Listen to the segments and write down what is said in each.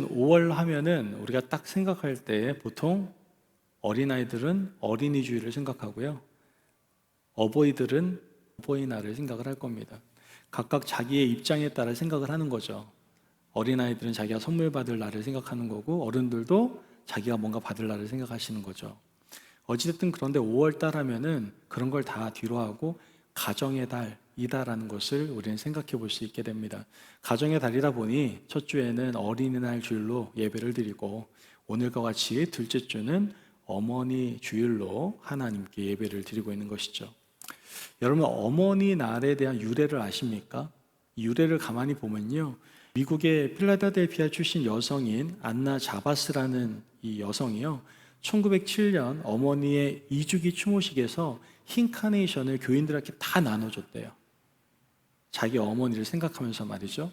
5월 하면은 우리가 딱 생각할 때 보통 어린아이들은 어린이주의를 생각하고요. 어버이들은 어버이날을 생각을 할 겁니다. 각각 자기의 입장에 따라 생각을 하는 거죠. 어린아이들은 자기가 선물 받을 날을 생각하는 거고, 어른들도 자기가 뭔가 받을 날을 생각하시는 거죠. 어찌됐든 그런데 5월 달 하면은 그런 걸 다 뒤로 하고 가정의 달이다라는 것을 우리는 생각해 볼 수 있게 됩니다. 가정의 달이다 보니 첫 주에는 어린이날 주일로 예배를 드리고, 오늘과 같이 둘째 주는 어머니 주일로 하나님께 예배를 드리고 있는 것이죠. 여러분, 어머니 날에 대한 유래를 아십니까? 이 유래를 가만히 보면요, 미국의 필라델피아 출신 여성인 안나 자바스라는 이 여성이요, 1907년 어머니의 이주기 추모식에서 흰 카네이션을 교인들에게 다 나눠줬대요. 자기 어머니를 생각하면서 말이죠.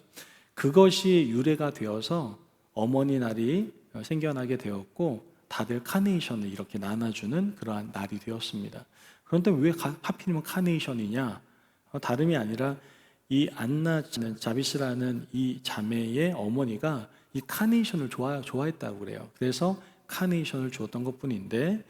그것이 유래가 되어서 어머니 날이 생겨나게 되었고, 다들 카네이션을 이렇게 나눠주는 그러한 날이 되었습니다. 그런데 왜 하필이면 카네이션이냐? 다름이 아니라 이 안나 자비스라는 이 자매의 어머니가 이 카네이션을 좋아했다고 그래요. 그래서 카네이션을 주었던 것뿐인데,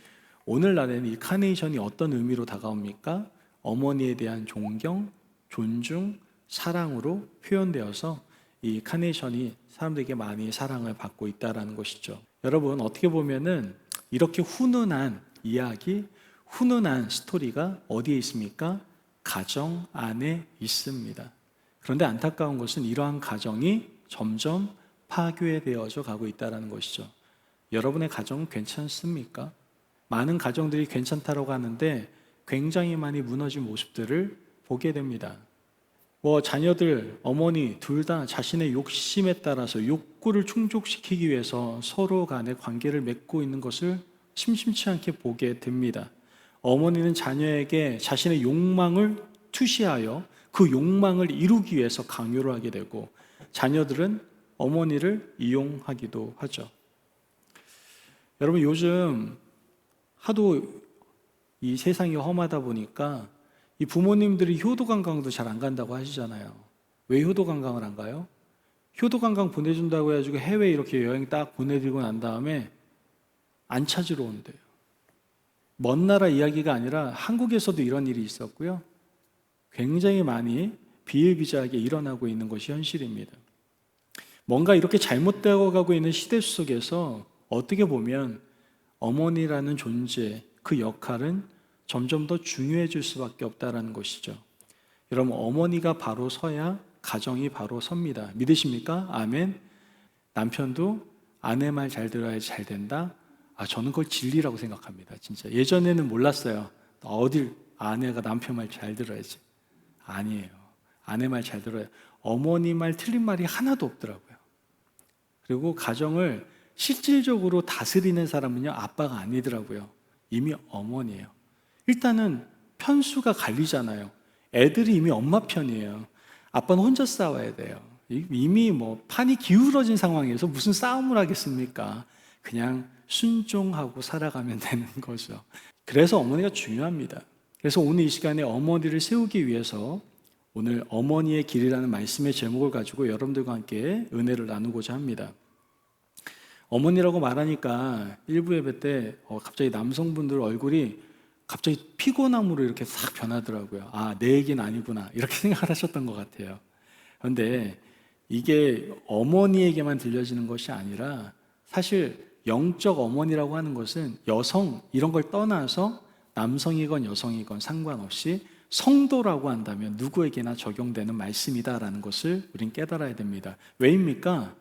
오늘날에는 이 카네이션이 어떤 의미로 다가옵니까? 어머니에 대한 존경, 존중, 사랑으로 표현되어서 이 카네이션이 사람들에게 많이 사랑을 받고 있다는 것이죠. 여러분, 어떻게 보면은 이렇게 훈훈한 이야기, 훈훈한 스토리가 어디에 있습니까? 가정 안에 있습니다. 그런데 안타까운 것은 이러한 가정이 점점 파괴되어져 가고 있다는 것이죠. 여러분의 가정은 괜찮습니까? 많은 가정들이 괜찮다고 하는데 굉장히 많이 무너진 모습들을 보게 됩니다. 자녀들, 어머니 둘 다 자신의 욕심에 따라서 욕구를 충족시키기 위해서 서로 간의 관계를 맺고 있는 것을 심심치 않게 보게 됩니다. 어머니는 자녀에게 자신의 욕망을 투시하여 그 욕망을 이루기 위해서 강요를 하게 되고, 자녀들은 어머니를 이용하기도 하죠. 여러분, 요즘 하도 이 세상이 험하다 보니까 이 부모님들이 효도관광도 잘 안 간다고 하시잖아요. 왜 효도관광을 안 가요? 효도관광 보내준다고 해가지고 해외 이렇게 여행 딱 보내드리고 난 다음에 안 찾으러 온대요. 먼 나라 이야기가 아니라 한국에서도 이런 일이 있었고요. 굉장히 많이 비일비재하게 일어나고 있는 것이 현실입니다. 뭔가 이렇게 잘못되어 가고 있는 시대 속에서 어떻게 보면 어머니라는 존재, 그 역할은 점점 더 중요해질 수밖에 없다는 것이죠. 여러분, 어머니가 바로 서야 가정이 바로 섭니다. 믿으십니까? 아멘. 남편도 아내 말 잘 들어야 잘 된다. 저는 그걸 진리라고 생각합니다. 진짜 예전에는 몰랐어요. 어딜 아내가 남편 말 잘 들어야지. 아니에요. 아내 말 잘 들어야. 어머니 말 틀린 말이 하나도 없더라고요. 그리고 가정을 실질적으로 다스리는 사람은요, 아빠가 아니더라고요. 이미 어머니예요. 일단은 편수가 갈리잖아요. 애들이 이미 엄마 편이에요. 아빠는 혼자 싸워야 돼요. 이미 판이 기울어진 상황에서 무슨 싸움을 하겠습니까? 그냥 순종하고 살아가면 되는 거죠. 그래서 어머니가 중요합니다. 그래서 오늘 이 시간에 어머니를 세우기 위해서 오늘 어머니의 길이라는 말씀의 제목을 가지고 여러분들과 함께 은혜를 나누고자 합니다. 어머니라고 말하니까 일부 예배 때 갑자기 남성분들 얼굴이 갑자기 피곤함으로 이렇게 싹 변하더라고요. 내 얘기는 아니구나, 이렇게 생각을 하셨던 것 같아요. 그런데 이게 어머니에게만 들려지는 것이 아니라, 사실 영적 어머니라고 하는 것은 여성 이런 걸 떠나서 남성이건 여성이건 상관없이 성도라고 한다면 누구에게나 적용되는 말씀이다라는 것을 우린 깨달아야 됩니다. 왜입니까?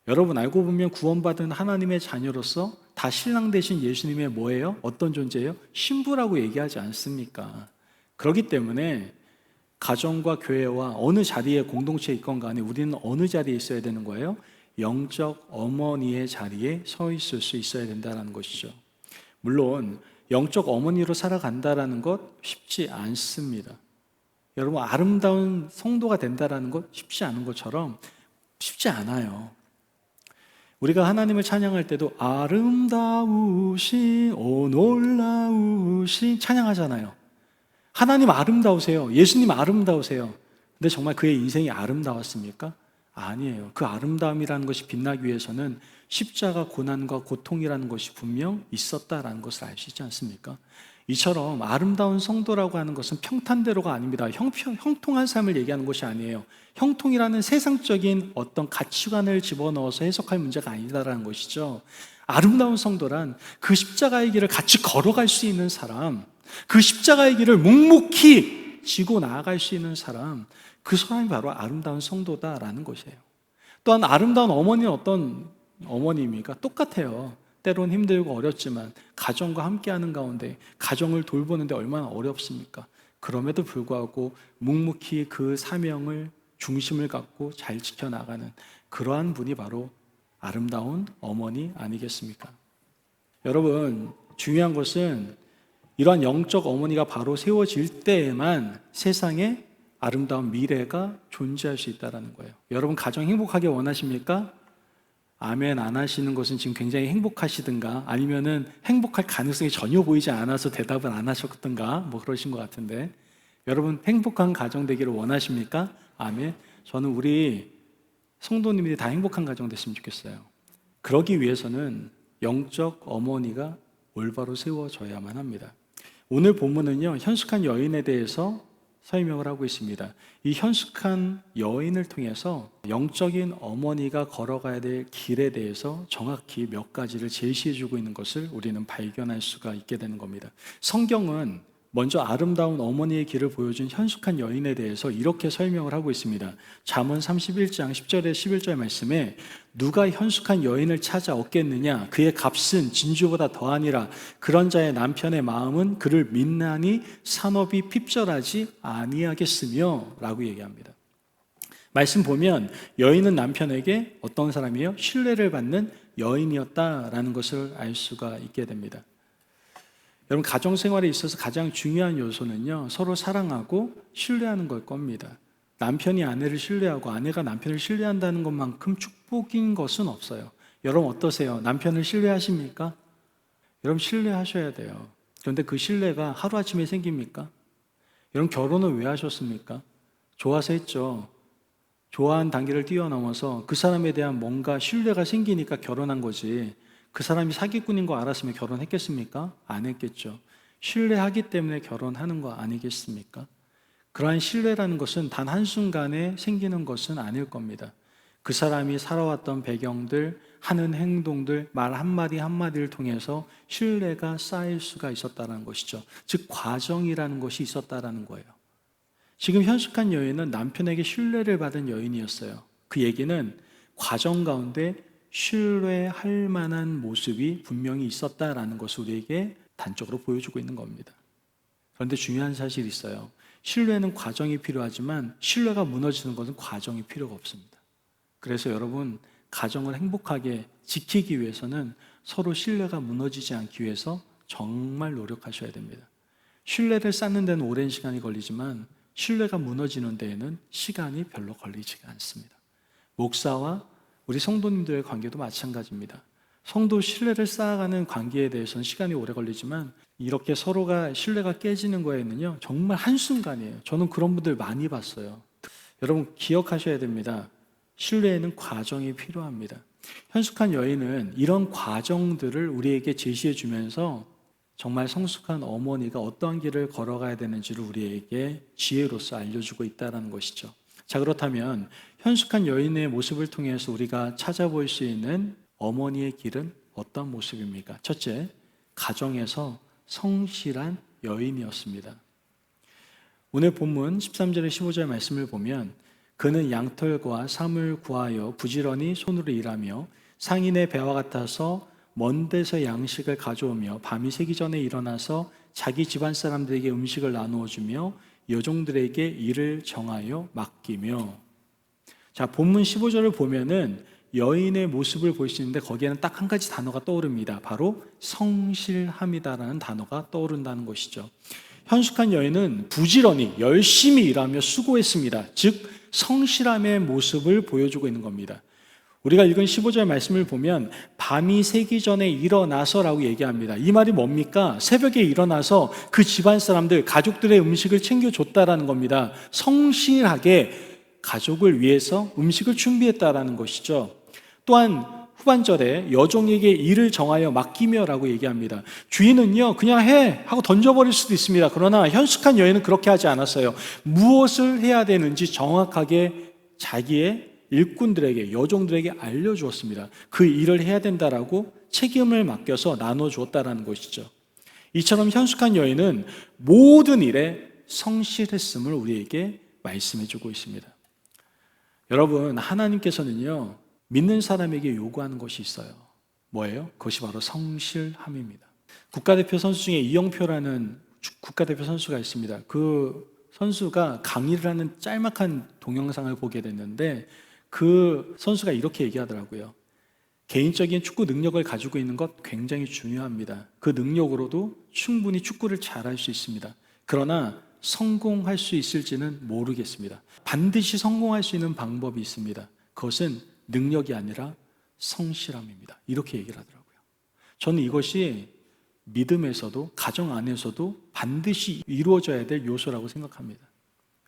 여러분, 알고 보면 구원받은 하나님의 자녀로서 다 신랑 되신 예수님의 뭐예요? 어떤 존재예요? 신부라고 얘기하지 않습니까? 그렇기 때문에 가정과 교회와 어느 자리에 공동체에 있건 간에 우리는 어느 자리에 있어야 되는 거예요? 영적 어머니의 자리에 서 있을 수 있어야 된다는 것이죠. 물론 영적 어머니로 살아간다는 것 쉽지 않습니다. 여러분, 아름다운 성도가 된다는 것 쉽지 않은 것처럼 쉽지 않아요. 우리가 하나님을 찬양할 때도 아름다우신 오 놀라우신 찬양하잖아요. 하나님 아름다우세요. 예수님 아름다우세요. 근데 정말 그의 인생이 아름다웠습니까? 아니에요. 그 아름다움이라는 것이 빛나기 위해서는 십자가 고난과 고통이라는 것이 분명 있었다라는 것을 아시지 않습니까? 이처럼 아름다운 성도라고 하는 것은 평탄대로가 아닙니다. 형통한 삶을 얘기하는 것이 아니에요. 형통이라는 세상적인 어떤 가치관을 집어넣어서 해석할 문제가 아니다라는 것이죠. 아름다운 성도란 그 십자가의 길을 같이 걸어갈 수 있는 사람, 그 십자가의 길을 묵묵히 지고 나아갈 수 있는 사람, 그 사람이 바로 아름다운 성도다라는 것이에요. 또한 아름다운 어머니는 어떤 어머니입니까? 똑같아요. 때론 힘들고 어렵지만 가정과 함께하는 가운데 가정을 돌보는데 얼마나 어렵습니까? 그럼에도 불구하고 묵묵히 그 사명을 중심을 갖고 잘 지켜나가는 그러한 분이 바로 아름다운 어머니 아니겠습니까? 여러분, 중요한 것은 이러한 영적 어머니가 바로 세워질 때에만 세상에 아름다운 미래가 존재할 수 있다는 거예요. 여러분, 가정 행복하게 원하십니까? 아멘 안 하시는 것은 지금 굉장히 행복하시든가 아니면은 행복할 가능성이 전혀 보이지 않아서 대답을 안 하셨던가 뭐 그러신 것 같은데, 여러분 행복한 가정 되기를 원하십니까? 아멘. 저는 우리 성도님들이 다 행복한 가정 됐으면 좋겠어요. 그러기 위해서는 영적 어머니가 올바로 세워져야만 합니다. 오늘 본문은요, 현숙한 여인에 대해서 설명을 하고 있습니다. 이 현숙한 여인을 통해서 영적인 어머니가 걸어가야 될 길에 대해서 정확히 몇 가지를 제시해주고 있는 것을 우리는 발견할 수가 있게 되는 겁니다. 성경은 먼저 아름다운 어머니의 길을 보여준 현숙한 여인에 대해서 이렇게 설명을 하고 있습니다. 잠언 31장 10절에 11절 말씀에 누가 현숙한 여인을 찾아 얻겠느냐, 그의 값은 진주보다 더하니라. 그런 자의 남편의 마음은 그를 민나니 산업이 핍절하지 아니하겠으며 라고 얘기합니다. 말씀 보면 여인은 남편에게 어떤 사람이에요? 신뢰를 받는 여인이었다라는 것을 알 수가 있게 됩니다. 여러분, 가정생활에 있어서 가장 중요한 요소는요, 서로 사랑하고 신뢰하는 걸 겁니다. 남편이 아내를 신뢰하고 아내가 남편을 신뢰한다는 것만큼 축복인 것은 없어요. 여러분 어떠세요? 남편을 신뢰하십니까? 여러분 신뢰하셔야 돼요. 그런데 그 신뢰가 하루아침에 생깁니까? 여러분 결혼을 왜 하셨습니까? 좋아서 했죠. 좋아한 단계를 뛰어넘어서 그 사람에 대한 뭔가 신뢰가 생기니까 결혼한 거지, 그 사람이 사기꾼인 거 알았으면 결혼했겠습니까? 안 했겠죠. 신뢰하기 때문에 결혼하는 거 아니겠습니까? 그러한 신뢰라는 것은 단 한순간에 생기는 것은 아닐 겁니다. 그 사람이 살아왔던 배경들, 하는 행동들, 말 한마디 한마디를 통해서 신뢰가 쌓일 수가 있었다는 것이죠. 즉 과정이라는 것이 있었다는 거예요. 지금 현숙한 여인은 남편에게 신뢰를 받은 여인이었어요. 그 얘기는 과정 가운데 신뢰할 만한 모습이 분명히 있었다라는 것을 우리에게 단적으로 보여주고 있는 겁니다. 그런데 중요한 사실이 있어요. 신뢰는 과정이 필요하지만 신뢰가 무너지는 것은 과정이 필요가 없습니다. 그래서 여러분, 가정을 행복하게 지키기 위해서는 서로 신뢰가 무너지지 않기 위해서 정말 노력하셔야 됩니다. 신뢰를 쌓는 데는 오랜 시간이 걸리지만 신뢰가 무너지는 데에는 시간이 별로 걸리지가 않습니다. 목사와 우리 성도님들의 관계도 마찬가지입니다. 성도 신뢰를 쌓아가는 관계에 대해서는 시간이 오래 걸리지만 이렇게 서로가 신뢰가 깨지는 거에는요 정말 한순간이에요. 저는 그런 분들 많이 봤어요. 여러분 기억하셔야 됩니다. 신뢰에는 과정이 필요합니다. 현숙한 여인은 이런 과정들을 우리에게 제시해 주면서 정말 성숙한 어머니가 어떠한 길을 걸어가야 되는지를 우리에게 지혜로서 알려주고 있다는 것이죠. 자, 그렇다면 현숙한 여인의 모습을 통해서 우리가 찾아볼 수 있는 어머니의 길은 어떤 모습입니까? 첫째, 가정에서 성실한 여인이었습니다. 오늘 본문 13절에 15절 말씀을 보면 그는 양털과 삼을 구하여 부지런히 손으로 일하며 상인의 배와 같아서 먼 데서 양식을 가져오며 밤이 새기 전에 일어나서 자기 집안 사람들에게 음식을 나누어 주며 여종들에게 일을 정하여 맡기며. 자, 본문 15절을 보면은 여인의 모습을 볼 수 있는데 거기에는 딱 한 가지 단어가 떠오릅니다. 바로 성실함이다라는 단어가 떠오른다는 것이죠. 현숙한 여인은 부지런히 열심히 일하며 수고했습니다. 즉 성실함의 모습을 보여주고 있는 겁니다. 우리가 읽은 15절 말씀을 보면 밤이 새기 전에 일어나서라고 얘기합니다. 이 말이 뭡니까? 새벽에 일어나서 그 집안 사람들, 가족들의 음식을 챙겨줬다라는 겁니다. 성실하게 가족을 위해서 음식을 준비했다라는 것이죠. 또한 후반절에 여종에게 일을 정하여 맡기며라고 얘기합니다. 주인은요, 그냥 해 하고 던져버릴 수도 있습니다. 그러나 현숙한 여인은 그렇게 하지 않았어요. 무엇을 해야 되는지 정확하게 자기의 일꾼들에게, 여종들에게 알려주었습니다. 그 일을 해야 된다라고 책임을 맡겨서 나눠주었다라는 것이죠. 이처럼 현숙한 여인은 모든 일에 성실했음을 우리에게 말씀해주고 있습니다. 여러분, 하나님께서는요, 믿는 사람에게 요구하는 것이 있어요. 뭐예요? 그것이 바로 성실함입니다. 국가대표 선수 중에 이영표라는 국가대표 선수가 있습니다. 그 선수가 강의를 하는 짤막한 동영상을 보게 됐는데 그 선수가 이렇게 얘기하더라고요. 개인적인 축구 능력을 가지고 있는 것 굉장히 중요합니다. 그 능력으로도 충분히 축구를 잘할 수 있습니다. 그러나 성공할 수 있을지는 모르겠습니다. 반드시 성공할 수 있는 방법이 있습니다. 그것은 능력이 아니라 성실함입니다. 이렇게 얘기를 하더라고요. 저는 이것이 믿음에서도 가정 안에서도 반드시 이루어져야 될 요소라고 생각합니다.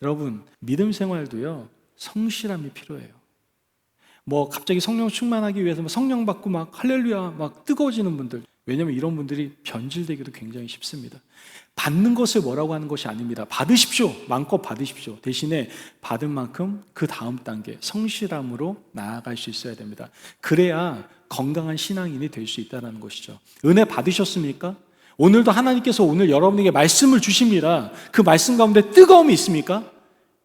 여러분, 믿음 생활도요, 성실함이 필요해요. 갑자기 성령 충만하기 위해서 성령 받고 막 할렐루야 막 뜨거워지는 분들, 왜냐하면 이런 분들이 변질되기도 굉장히 쉽습니다. 받는 것을 뭐라고 하는 것이 아닙니다. 받으십시오. 마음껏 받으십시오. 대신에 받은 만큼 그 다음 단계 성실함으로 나아갈 수 있어야 됩니다. 그래야 건강한 신앙인이 될 수 있다는 것이죠. 은혜 받으셨습니까? 오늘도 하나님께서 오늘 여러분에게 말씀을 주십니다. 그 말씀 가운데 뜨거움이 있습니까?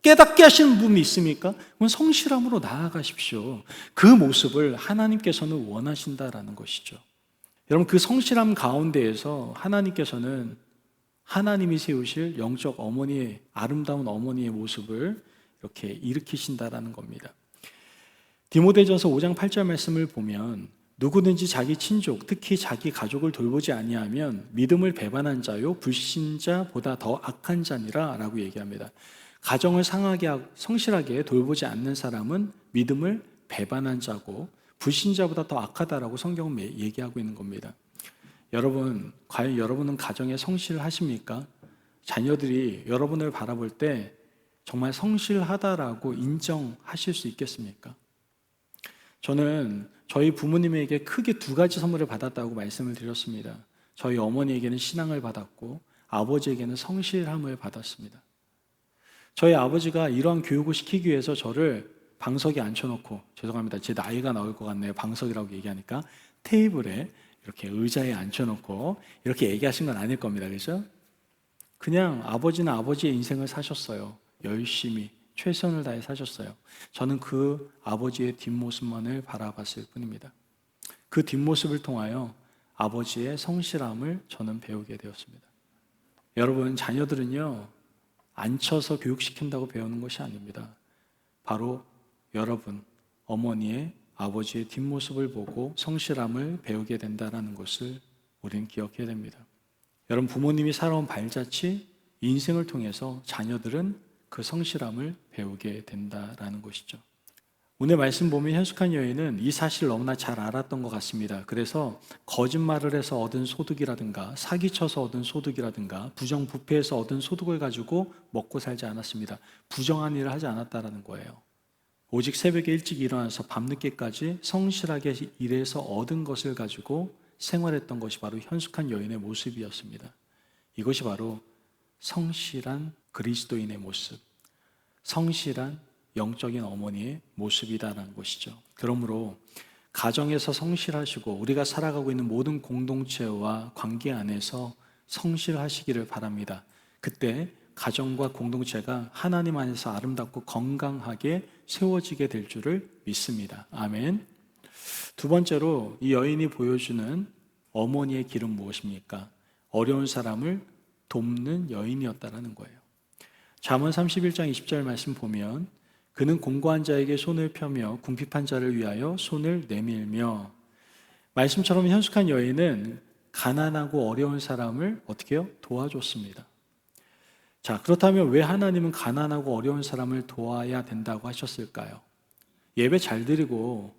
깨닫게 하시는 부분이 있습니까? 그건 성실함으로 나아가십시오. 그 모습을 하나님께서는 원하신다라는 것이죠. 여러분, 그 성실함 가운데에서 하나님께서는 하나님이 세우실 영적 어머니의, 아름다운 어머니의 모습을 이렇게 일으키신다라는 겁니다. 디모데전서 5장 8절 말씀을 보면 누구든지 자기 친족, 특히 자기 가족을 돌보지 아니하면 믿음을 배반한 자요 불신자보다 더 악한 자니라 라고 얘기합니다. 가정을 상하게 하고 성실하게 돌보지 않는 사람은 믿음을 배반한 자고 불신자보다 더 악하다라고 성경은 얘기하고 있는 겁니다. 여러분, 과연 여러분은 가정에 성실하십니까? 자녀들이 여러분을 바라볼 때 정말 성실하다라고 인정하실 수 있겠습니까? 저는 저희 부모님에게 크게 두 가지 선물을 받았다고 말씀을 드렸습니다. 저희 어머니에게는 신앙을 받았고 아버지에게는 성실함을 받았습니다. 저희 아버지가 이러한 교육을 시키기 위해서 저를 방석에 앉혀놓고, 죄송합니다, 제 나이가 나올 것 같네요, 방석이라고 얘기하니까, 테이블에 이렇게 의자에 앉혀놓고 이렇게 얘기하신 건 아닐 겁니다. 그렇죠? 그냥 아버지는 아버지의 인생을 사셨어요. 열심히 최선을 다해 사셨어요. 저는 그 아버지의 뒷모습만을 바라봤을 뿐입니다. 그 뒷모습을 통하여 아버지의 성실함을 저는 배우게 되었습니다. 여러분, 자녀들은요, 앉혀서 교육시킨다고 배우는 것이 아닙니다. 바로 여러분, 어머니의, 아버지의 뒷모습을 보고 성실함을 배우게 된다는 것을 우리는 기억해야 됩니다. 여러분, 부모님이 살아온 발자취, 인생을 통해서 자녀들은 그 성실함을 배우게 된다는 것이죠. 오늘 말씀 보면 현숙한 여인은 이 사실을 너무나 잘 알았던 것 같습니다. 그래서 거짓말을 해서 얻은 소득이라든가 사기쳐서 얻은 소득이라든가 부정부패해서 얻은 소득을 가지고 먹고 살지 않았습니다. 부정한 일을 하지 않았다는 거예요. 오직 새벽에 일찍 일어나서 밤늦게까지 성실하게 일해서 얻은 것을 가지고 생활했던 것이 바로 현숙한 여인의 모습이었습니다. 이것이 바로 성실한 그리스도인의 모습, 성실한 영적인 어머니의 모습이다라는 것이죠. 그러므로 가정에서 성실하시고 우리가 살아가고 있는 모든 공동체와 관계 안에서 성실하시기를 바랍니다. 그때 가정과 공동체가 하나님 안에서 아름답고 건강하게 세워지게 될 줄을 믿습니다. 아멘. 두 번째로 이 여인이 보여주는 어머니의 길은 무엇입니까? 어려운 사람을 돕는 여인이었다라는 거예요. 잠언 31장 20절 말씀 보면 그는 공고한 자에게 손을 펴며 궁핍한 자를 위하여 손을 내밀며, 말씀처럼 현숙한 여인은 가난하고 어려운 사람을 어떻게 해요? 도와줬습니다. 자, 그렇다면 왜 하나님은 가난하고 어려운 사람을 도와야 된다고 하셨을까요? 예배 잘 드리고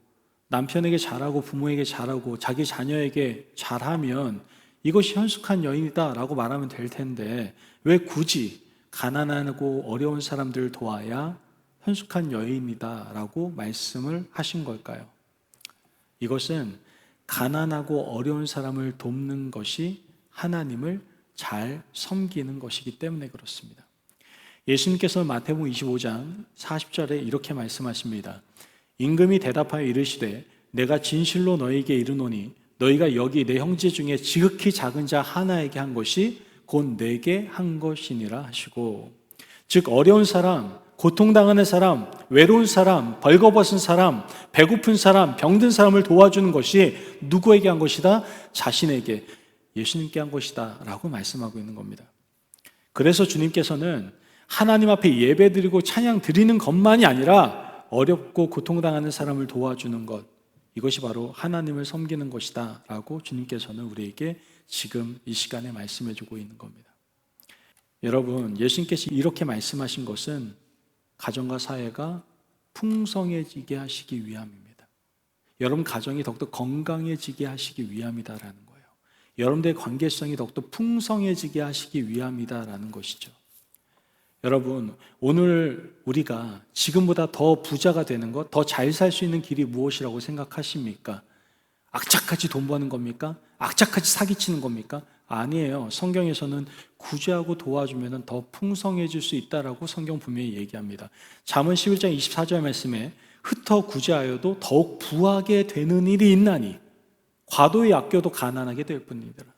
남편에게 잘하고 부모에게 잘하고 자기 자녀에게 잘하면 이것이 현숙한 여인이다라고 말하면 될 텐데 왜 굳이 가난하고 어려운 사람들을 도와야 현숙한 여인이다라고 말씀을 하신 걸까요? 이것은 가난하고 어려운 사람을 돕는 것이 하나님을 잘 섬기는 것이기 때문에 그렇습니다. 예수님께서 마태복음 25장 40절에 이렇게 말씀하십니다. 임금이 대답하여 이르시되 내가 진실로 너희에게 이르노니 너희가 여기 내 형제 중에 지극히 작은 자 하나에게 한 것이 곧 내게 한 것이니라 하시고, 즉 어려운 사람, 고통당하는 사람, 외로운 사람, 벌거벗은 사람, 배고픈 사람, 병든 사람을 도와주는 것이 누구에게 한 것이다? 자신에게, 예수님께 한 것이다 라고 말씀하고 있는 겁니다. 그래서 주님께서는 하나님 앞에 예배드리고 찬양 드리는 것만이 아니라 어렵고 고통당하는 사람을 도와주는 것, 이것이 바로 하나님을 섬기는 것이다 라고 주님께서는 우리에게 지금 이 시간에 말씀해 주고 있는 겁니다. 여러분, 예수님께서 이렇게 말씀하신 것은 가정과 사회가 풍성해지게 하시기 위함입니다. 여러분 가정이 더욱더 건강해지게 하시기 위함이다라는 거예요. 여러분들의 관계성이 더욱더 풍성해지게 하시기 위함이다라는 것이죠. 여러분, 오늘 우리가 지금보다 더 부자가 되는 것, 더 잘 살 수 있는 길이 무엇이라고 생각하십니까? 악착같이 돈 버는 겁니까? 악착같이 사기치는 겁니까? 아니에요. 성경에서는 구제하고 도와주면 더 풍성해질 수 있다라고 성경 분명히 얘기합니다. 잠언 11장 24절 말씀에 흩어 구제하여도 더욱 부하게 되는 일이 있나니 과도히 아껴도 가난하게 될 뿐이더라.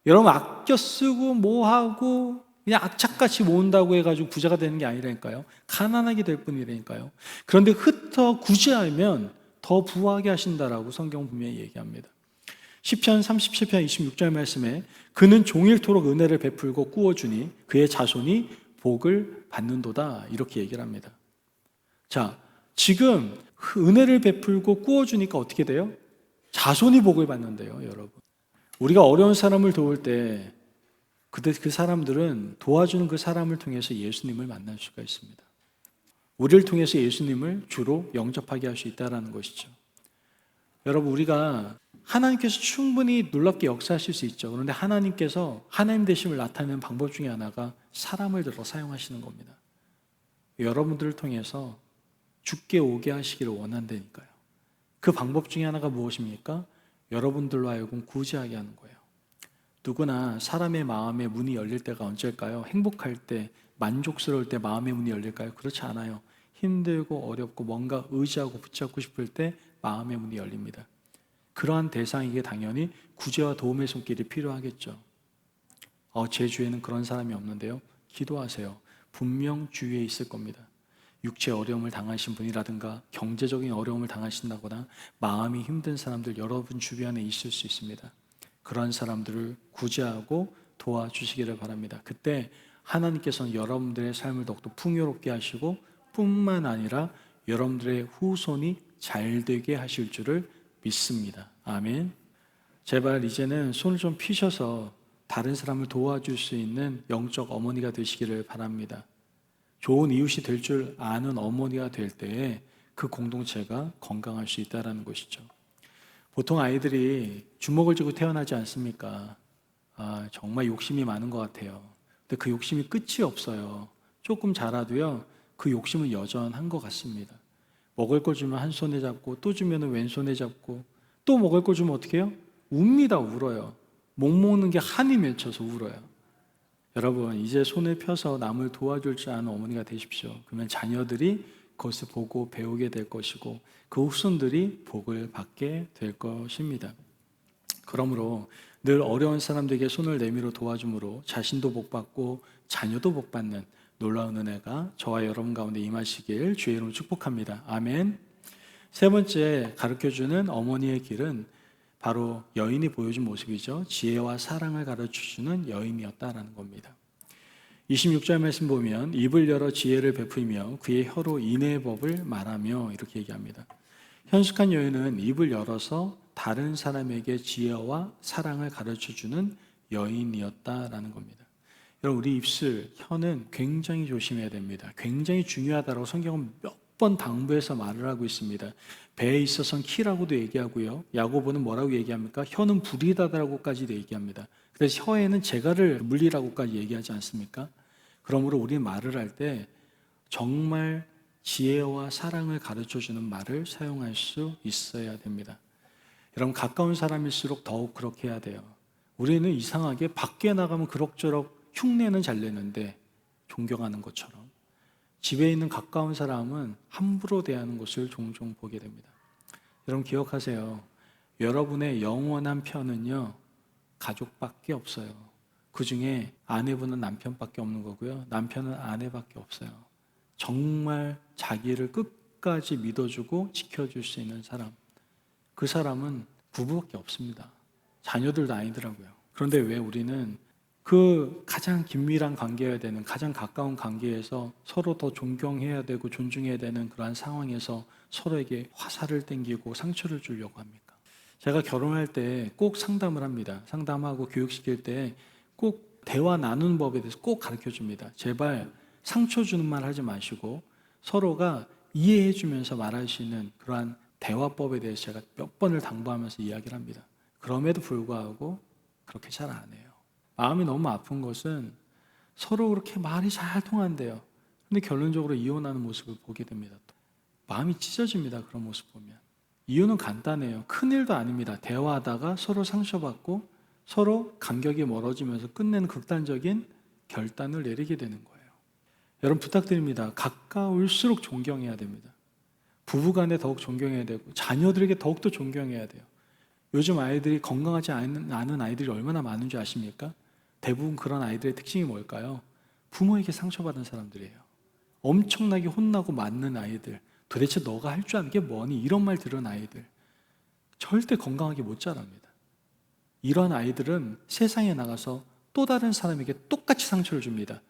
여러분, 아껴 쓰고 뭐하고 그냥 악착같이 모은다고 해가지고 부자가 되는 게 아니라니까요. 가난하게 될 뿐이라니까요. 그런데 흩어 구제하면 더 부하게 하신다라고 성경 분명히 얘기합니다. 시편 37편 26절 말씀에 그는 종일토록 은혜를 베풀고 꾸어주니 그의 자손이 복을 받는도다, 이렇게 얘기를 합니다. 자, 지금 은혜를 베풀고 꾸어주니까 어떻게 돼요? 자손이 복을 받는데요, 여러분. 우리가 어려운 사람을 도울 때 그때 그 사람들은 도와주는 그 사람을 통해서 예수님을 만날 수가 있습니다. 우리를 통해서 예수님을 주로 영접하게 할 수 있다는 것이죠. 여러분, 우리가 하나님께서 충분히 놀랍게 역사하실 수 있죠. 그런데 하나님께서 하나님 되심을 나타내는 방법 중에 하나가 사람을 들어 사용하시는 겁니다. 여러분들을 통해서 주께 오게 하시기를 원한다니까요. 그 방법 중에 하나가 무엇입니까? 여러분들로 하여금 구제하게 하는 거예요. 누구나 사람의 마음의 문이 열릴 때가 언제일까요? 행복할 때, 만족스러울 때 마음의 문이 열릴까요? 그렇지 않아요. 힘들고 어렵고 뭔가 의지하고 붙잡고 싶을 때 마음의 문이 열립니다. 그러한 대상에게 당연히 구제와 도움의 손길이 필요하겠죠. 제 주위에는 그런 사람이 없는데요. 기도하세요. 분명 주위에 있을 겁니다. 육체 어려움을 당하신 분이라든가 경제적인 어려움을 당하신다거나 마음이 힘든 사람들 여러분 주변에 있을 수 있습니다. 그런 사람들을 구제하고 도와주시기를 바랍니다. 그때 하나님께서는 여러분들의 삶을 더욱더 풍요롭게 하시고 뿐만 아니라 여러분들의 후손이 잘 되게 하실 줄을 믿습니다. 아멘. 제발 이제는 손을 좀 피셔서 다른 사람을 도와줄 수 있는 영적 어머니가 되시기를 바랍니다. 좋은 이웃이 될 줄 아는 어머니가 될 때에 그 공동체가 건강할 수 있다는 것이죠. 보통 아이들이 주먹을 쥐고 태어나지 않습니까? 정말 욕심이 많은 것 같아요. 근데 그 욕심이 끝이 없어요. 조금 자라도요, 그 욕심은 여전한 것 같습니다. 먹을 걸 주면 한 손에 잡고 또 주면 왼손에 잡고 또 먹을 걸 주면 어떻게 해요? 웁니다. 울어요. 못 먹는 게 한이 맺혀서 울어요. 여러분, 이제 손을 펴서 남을 도와줄 줄 아는 어머니가 되십시오. 그러면 자녀들이 그것을 보고 배우게 될 것이고 그 후손들이 복을 받게 될 것입니다. 그러므로 늘 어려운 사람들에게 손을 내밀어 도와줌으로 자신도 복받고 자녀도 복받는 놀라운 은혜가 저와 여러분 가운데 임하시길 주의 이름으로 축복합니다. 아멘. 세 번째 가르쳐주는 어머니의 길은 바로 여인이 보여준 모습이죠. 지혜와 사랑을 가르쳐주는 여인이었다라는 겁니다. 26절 말씀 보면 입을 열어 지혜를 베풀며 그의 혀로 인애의 법을 말하며 이렇게 얘기합니다. 현숙한 여인은 입을 열어서 다른 사람에게 지혜와 사랑을 가르쳐주는 여인이었다라는 겁니다. 여러분, 우리 입술, 혀는 굉장히 조심해야 됩니다. 굉장히 중요하다고 성경은 몇 번 당부해서 말을 하고 있습니다. 배에 있어서는 키라고도 얘기하고요. 야고보는 뭐라고 얘기합니까? 혀는 불이다라고까지도 얘기합니다. 그래서 혀에는 재갈을 물리라고까지 얘기하지 않습니까? 그러므로 우리 말을 할 때 정말 지혜와 사랑을 가르쳐주는 말을 사용할 수 있어야 됩니다. 여러분, 가까운 사람일수록 더욱 그렇게 해야 돼요. 우리는 이상하게 밖에 나가면 그럭저럭 흉내는 잘 내는데 존경하는 것처럼 집에 있는 가까운 사람은 함부로 대하는 것을 종종 보게 됩니다. 여러분 기억하세요. 여러분의 영원한 편은요, 가족밖에 없어요. 그 중에 아내분은 남편밖에 없는 거고요, 남편은 아내밖에 없어요. 정말 자기를 끝까지 믿어주고 지켜줄 수 있는 사람, 그 사람은 부부밖에 없습니다. 자녀들도 아니더라고요. 그런데 왜 우리는 그 가장 긴밀한 관계여야 되는, 가장 가까운 관계에서 서로 더 존경해야 되고 존중해야 되는 그러한 상황에서 서로에게 화살을 땡기고 상처를 주려고 합니까? 제가 결혼할 때 꼭 상담을 합니다. 상담하고 교육시킬 때 꼭 대화 나누는 법에 대해서 꼭 가르쳐 줍니다. 제발 상처 주는 말 하지 마시고 서로가 이해해 주면서 말할 수 있는 그러한 대화법에 대해서 제가 몇 번을 당부하면서 이야기를 합니다. 그럼에도 불구하고 그렇게 잘 안 해요. 마음이 너무 아픈 것은 서로 그렇게 말이 잘 통한대요. 근데 결론적으로 이혼하는 모습을 보게 됩니다. 또. 마음이 찢어집니다. 그런 모습 보면. 이유는 간단해요. 큰일도 아닙니다. 대화하다가 서로 상처받고 서로 간격이 멀어지면서 끝내는 극단적인 결단을 내리게 되는 거예요. 여러분 부탁드립니다. 가까울수록 존경해야 됩니다. 부부간에 더욱 존경해야 되고 자녀들에게 더욱더 존경해야 돼요. 요즘 아이들이 건강하지 않은 아이들이 얼마나 많은지 아십니까? 대부분 그런 아이들의 특징이 뭘까요? 부모에게 상처받은 사람들이에요. 엄청나게 혼나고 맞는 아이들, 도대체 너가 할 줄 아는 게 뭐니? 이런 말 들은 아이들, 절대 건강하게 못 자랍니다. 이런 아이들은 세상에 나가서 또 다른 사람에게 똑같이 상처를 줍니다.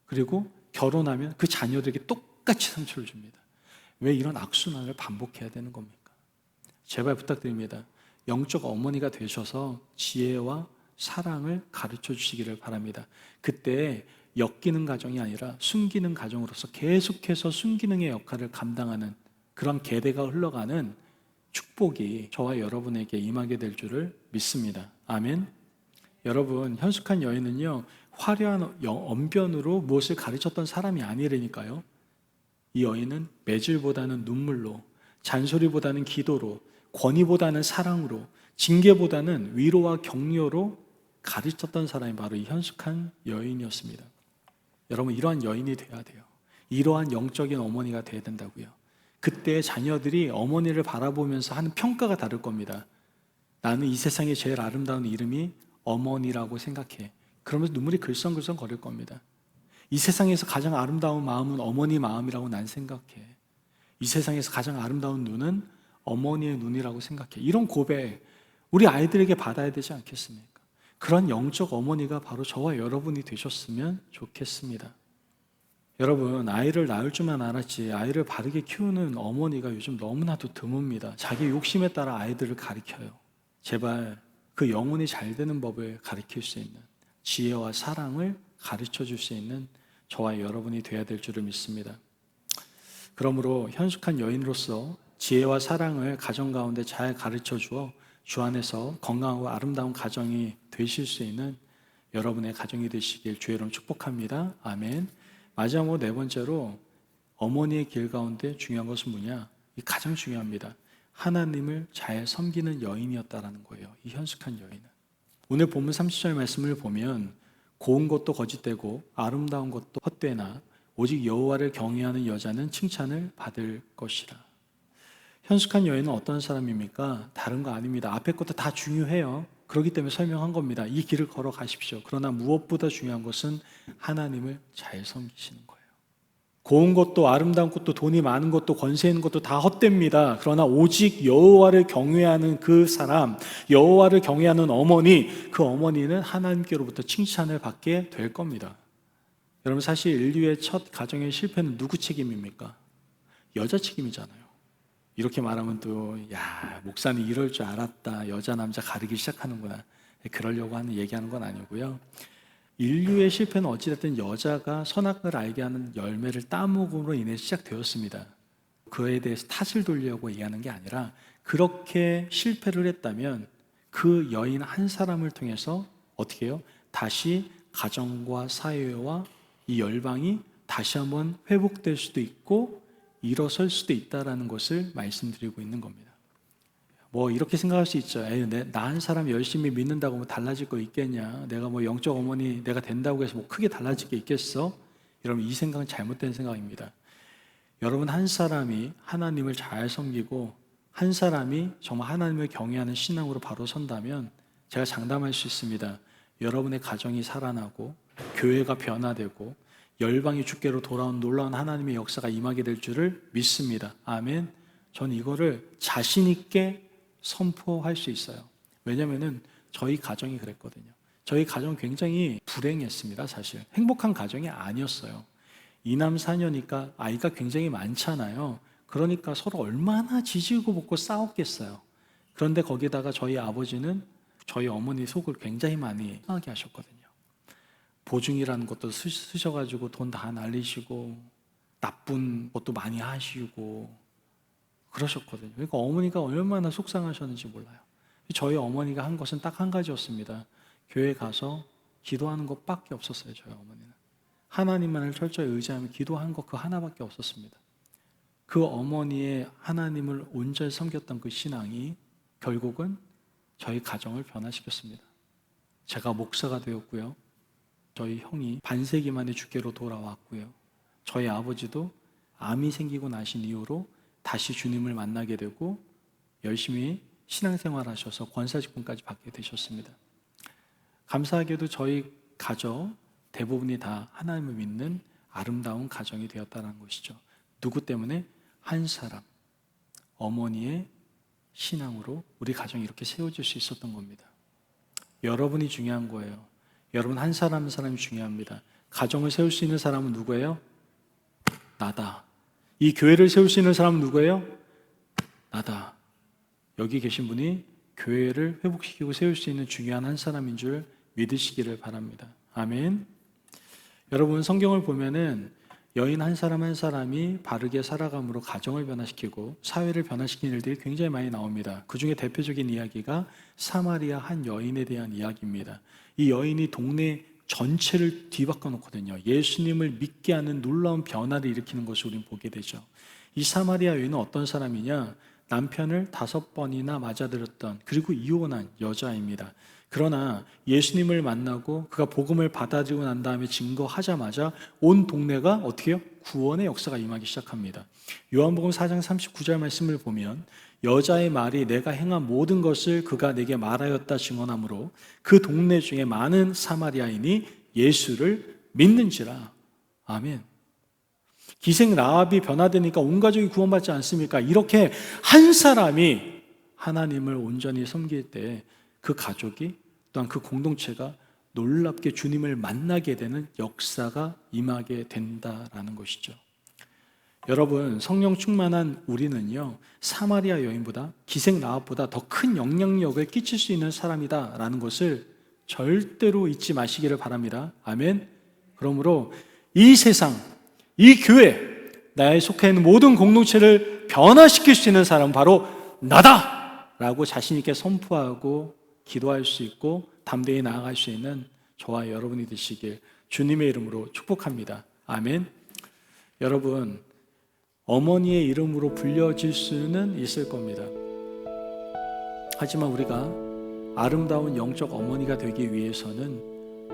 그리고 결혼하면 그 자녀들에게 똑같이 상처를 줍니다. 왜 이런 악순환을 반복해야 되는 겁니까? 제발 부탁드립니다. 영적 어머니가 되셔서 지혜와 사랑을 가르쳐 주시기를 바랍니다. 그때 엮이는 가정이 아니라 숨기는 가정으로서 계속해서 순기능의 역할을 감당하는 그런 계대가 흘러가는 축복이 저와 여러분에게 임하게 될 줄을 믿습니다. 아멘. 여러분, 현숙한 여인은요, 화려한 언변으로 무엇을 가르쳤던 사람이 아니라니까요. 이 여인은 매질보다는 눈물로, 잔소리보다는 기도로, 권위보다는 사랑으로, 징계보다는 위로와 격려로 가르쳤던 사람이 바로 이 현숙한 여인이었습니다. 여러분, 이러한 여인이 돼야 돼요. 이러한 영적인 어머니가 돼야 된다고요. 그때 자녀들이 어머니를 바라보면서 하는 평가가 다를 겁니다. 나는 이 세상에 제일 아름다운 이름이 어머니라고 생각해. 그러면서 눈물이 글썽글썽 거릴 겁니다. 이 세상에서 가장 아름다운 마음은 어머니 마음이라고 난 생각해. 이 세상에서 가장 아름다운 눈은 어머니의 눈이라고 생각해. 이런 고백 우리 아이들에게 받아야 되지 않겠습니까? 그런 영적 어머니가 바로 저와 여러분이 되셨으면 좋겠습니다. 여러분, 아이를 낳을 줄만 알았지 아이를 바르게 키우는 어머니가 요즘 너무나도 드뭅니다. 자기 욕심에 따라 아이들을 가르쳐요. 제발 그 영혼이 잘 되는 법을 가르칠 수 있는, 지혜와 사랑을 가르쳐 줄 수 있는 저와 여러분이 되어야 될 줄을 믿습니다. 그러므로 현숙한 여인으로서 지혜와 사랑을 가정 가운데 잘 가르쳐 주어 주 안에서 건강하고 아름다운 가정이 되실 수 있는 여러분의 가정이 되시길 주의 이름으로 축복합니다. 아멘. 마지막으로 네 번째로 어머니의 길 가운데 중요한 것은 뭐냐? 이 가장 중요합니다. 하나님을 잘 섬기는 여인이었다라는 거예요. 이 현숙한 여인은. 오늘 본문 30절 말씀을 보면 고운 것도 거짓되고 아름다운 것도 헛되나 오직 여호와를 경외하는 여자는 칭찬을 받을 것이라. 현숙한 여인은 어떤 사람입니까? 다른 거 아닙니다. 앞에 것도 다 중요해요. 그렇기 때문에 설명한 겁니다. 이 길을 걸어가십시오. 그러나 무엇보다 중요한 것은 하나님을 잘 섬기시는 거예요. 고운 것도 아름다운 것도 돈이 많은 것도 권세 있는 것도 다 헛됩니다. 그러나 오직 여호와를 경외하는 그 사람, 여호와를 경외하는 어머니, 그 어머니는 하나님께로부터 칭찬을 받게 될 겁니다. 여러분, 사실 인류의 첫 가정의 실패는 누구 책임입니까? 여자 책임이잖아요. 이렇게 말하면 또 목사님 이럴 줄 알았다, 여자 남자 가리기 시작하는구나, 그러려고 얘기하는 건 아니고요. 인류의 실패는 어찌됐든 여자가 선악을 알게 하는 열매를 따먹음으로 인해 시작되었습니다. 그에 대해서 탓을 돌리려고 얘기하는 게 아니라 그렇게 실패를 했다면 그 여인 한 사람을 통해서 어떻게 해요? 다시 가정과 사회와 이 열방이 다시 한번 회복될 수도 있고 일어설 수도 있다라는 것을 말씀드리고 있는 겁니다. 뭐 이렇게 생각할 수 있죠. 나 한 사람 열심히 믿는다고 뭐 달라질 거 있겠냐? 내가 뭐 영적 어머니 내가 된다고 해서 뭐 크게 달라질 게 있겠어? 여러분, 이 생각은 잘못된 생각입니다. 여러분 한 사람이 하나님을 잘 섬기고 한 사람이 정말 하나님을 경외하는 신앙으로 바로 선다면 제가 장담할 수 있습니다. 여러분의 가정이 살아나고 교회가 변화되고 열방이 주께로 돌아온 놀라운 하나님의 역사가 임하게 될 줄을 믿습니다. 아멘. 저는 이거를 자신 있게 선포할 수 있어요. 왜냐하면 저희 가정이 그랬거든요. 저희 가정 굉장히 불행했습니다. 사실 행복한 가정이 아니었어요. 2남 4녀니까 아이가 굉장히 많잖아요. 그러니까 서로 얼마나 지지고 볶고 싸웠겠어요. 그런데 거기다가 저희 아버지는 저희 어머니 속을 굉장히 많이 상하게 하셨거든요. 보증이라는 것도 쓰셔가지고 돈 다 날리시고 나쁜 것도 많이 하시고 그러셨거든요. 그러니까 어머니가 얼마나 속상하셨는지 몰라요. 저희 어머니가 한 것은 딱 한 가지였습니다. 교회 가서 기도하는 것밖에 없었어요. 저희 어머니는 하나님만을 철저히 의지하며 기도한 것 그 하나밖에 없었습니다. 그 어머니의 하나님을 온전히 섬겼던 그 신앙이 결국은 저희 가정을 변화시켰습니다. 제가 목사가 되었고요. 저희 형이 반세기 만에 주께로 돌아왔고요. 저희 아버지도 암이 생기고 나신 이후로 다시 주님을 만나게 되고 열심히 신앙생활 하셔서 권사직분까지 받게 되셨습니다. 감사하게도 저희 가족 대부분이 다 하나님을 믿는 아름다운 가정이 되었다는 것이죠. 누구 때문에? 한 사람, 어머니의 신앙으로 우리 가정이 이렇게 세워질 수 있었던 겁니다. 여러분이 중요한 거예요. 여러분 한 사람 한 사람이 중요합니다. 가정을 세울 수 있는 사람은 누구예요? 나다. 이 교회를 세울 수 있는 사람은 누구예요? 나다. 여기 계신 분이 교회를 회복시키고 세울 수 있는 중요한 한 사람인 줄 믿으시기를 바랍니다. 아멘. 여러분 성경을 보면은 여인 한 사람 한 사람이 바르게 살아감으로 가정을 변화시키고 사회를 변화시키는 일들이 굉장히 많이 나옵니다. 그 중에 대표적인 이야기가 사마리아 한 여인에 대한 이야기입니다. 이 여인이 동네 전체를 뒤바꿔 놓거든요. 예수님을 믿게 하는 놀라운 변화를 일으키는 것을 우리는 보게 되죠. 이 사마리아 여인은 어떤 사람이냐? 남편을 5번이나 맞아들였던 그리고 이혼한 여자입니다. 그러나 예수님을 만나고 그가 복음을 받아들이고 난 다음에 증거하자마자 온 동네가 어떻게 해요? 구원의 역사가 임하기 시작합니다. 요한복음 4장 39절 말씀을 보면 여자의 말이 내가 행한 모든 것을 그가 내게 말하였다 증언하므로 그 동네 중에 많은 사마리아인이 예수를 믿는지라. 아멘. 기생 라합이 변화되니까 온 가족이 구원받지 않습니까? 이렇게 한 사람이 하나님을 온전히 섬길 때 그 가족이 또한 그 공동체가 놀랍게 주님을 만나게 되는 역사가 임하게 된다라는 것이죠. 여러분 성령 충만한 우리는요 사마리아 여인보다 기생 라합보다 더 큰 영향력을 끼칠 수 있는 사람이다라는 것을 절대로 잊지 마시기를 바랍니다. 아멘. 그러므로 이 세상, 이 교회, 나에 속해 있는 모든 공동체를 변화시킬 수 있는 사람은 바로 나다라고 자신 있게 선포하고 기도할 수 있고 담대히 나아갈 수 있는 저와 여러분이 되시길 주님의 이름으로 축복합니다. 아멘. 여러분 어머니의 이름으로 불려질 수는 있을 겁니다. 하지만 우리가 아름다운 영적 어머니가 되기 위해서는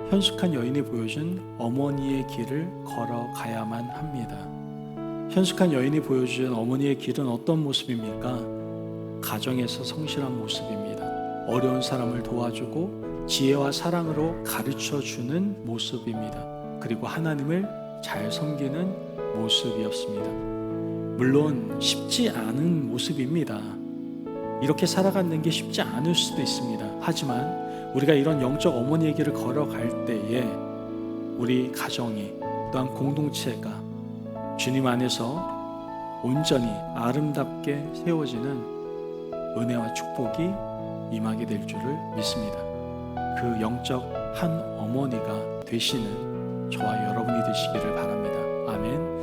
현숙한 여인이 보여준 어머니의 길을 걸어가야만 합니다. 현숙한 여인이 보여준 어머니의 길은 어떤 모습입니까? 가정에서 성실한 모습입니다. 어려운 사람을 도와주고 지혜와 사랑으로 가르쳐주는 모습입니다. 그리고 하나님을 잘 섬기는 모습이었습니다. 물론 쉽지 않은 모습입니다. 이렇게 살아가는 게 쉽지 않을 수도 있습니다. 하지만 우리가 이런 영적 어머니의 길을 걸어갈 때에 우리 가정이 또한 공동체가 주님 안에서 온전히 아름답게 세워지는 은혜와 축복이 임하게 될 줄을 믿습니다. 그 영적 한 어머니가 되시는 저와 여러분이 되시기를 바랍니다. 아멘.